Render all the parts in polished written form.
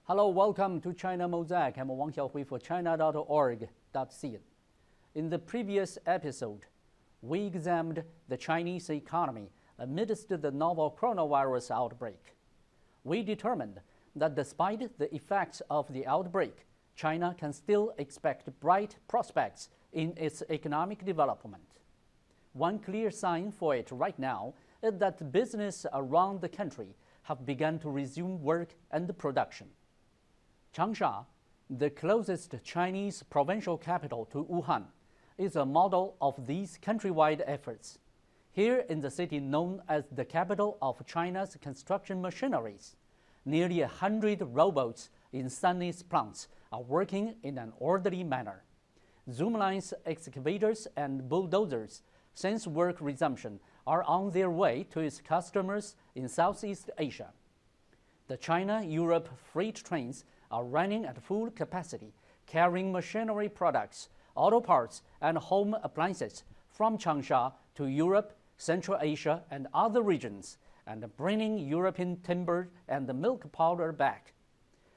Hello, welcome to China Mosaic. I'm Wang Xiaohui for China.org.cn. In the previous episode, we examined the Chinese economy amidst the novel coronavirus outbreak. We determined that despite the effects of the outbreak, China can still expect bright prospects in its economic development. One clear sign for it right now is that business around the country have begun to resume work and production. Changsha, the closest Chinese provincial capital to Wuhan, is a model of these countrywide efforts. Here in the city known as the capital of China's construction machineries, nearly 100 robots in sunny plants are working in an orderly manner. Zoomlines, excavators, and bulldozers, since work resumption, are on their way to its customers in Southeast Asia. The China-Europe freight trains are running at full capacity, carrying machinery products, auto parts, and home appliances from Changsha to Europe, Central Asia, and other regions, and bringing European timber and milk powder back.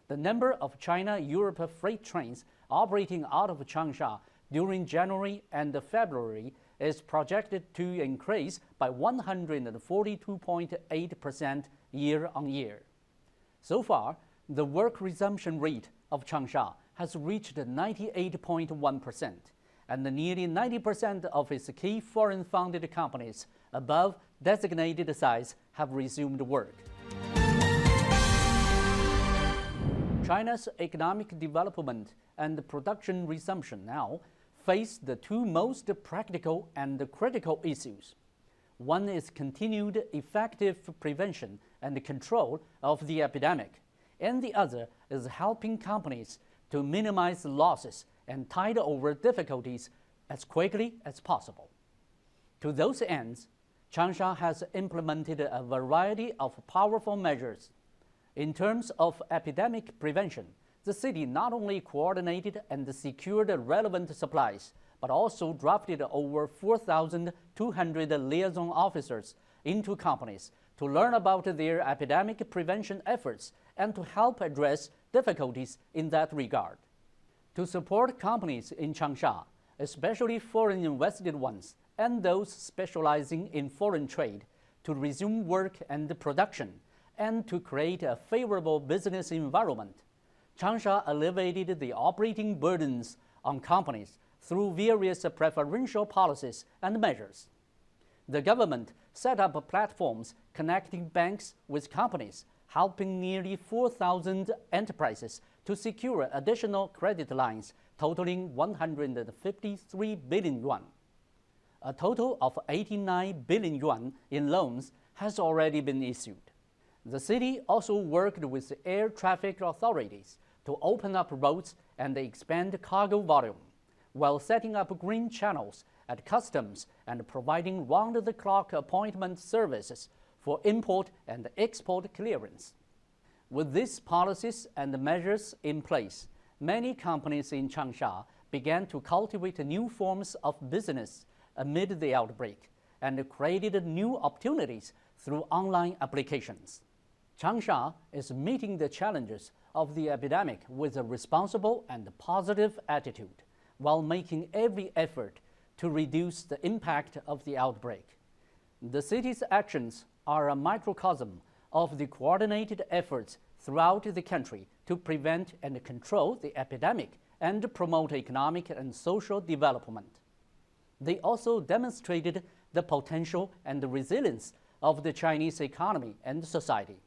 The number of China-Europe freight trains operating out of Changsha during January and February is projected to increase by 142.8% year-on-year. So far, the work resumption rate of Changsha has reached 98.1%, and nearly 90% of its key foreign-funded companies above designated size have resumed work. China's economic development and production resumption now face the two most practical and critical issues. One is continued effective prevention and control of the epidemic, and the other is helping companies to minimize losses and tide over difficulties as quickly as possible. To those ends, Changsha has implemented a variety of powerful measures. In terms of epidemic prevention, the city not only coordinated and secured relevant supplies, but also drafted over 4,200 liaison officers into companies to learn about their epidemic prevention efforts and to help address difficulties in that regard. To support companies in Changsha, especially foreign invested ones and those specializing in foreign trade, to resume work and production and to create a favorable business environment, Changsha alleviated the operating burdens on companies through various preferential policies and measures. The government set up platforms connecting banks with companies, helping nearly 4,000 enterprises to secure additional credit lines totaling 153 billion yuan. A total of 89 billion yuan in loans has already been issued. The city also worked with air traffic authorities to open up roads and expand cargo volume, while setting up green channels at customs and providing round-the-clock appointment services for import and export clearance. With these policies and measures in place, many companies in Changsha began to cultivate new forms of business amid the outbreak and created new opportunities through online applications. Changsha is meeting the challenges of the epidemic with a responsible and positive attitude, while making every effort to reduce the impact of the outbreak. The city's actions are a microcosm of the coordinated efforts throughout the country to prevent and control the epidemic and promote economic and social development. They also demonstrated the potential and the resilience of the Chinese economy and society.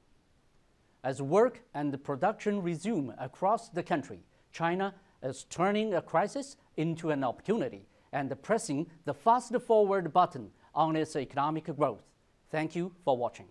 As work and production resume across the country, China is turning a crisis into an opportunity and pressing the fast-forward button on its economic growth. Thank you for watching.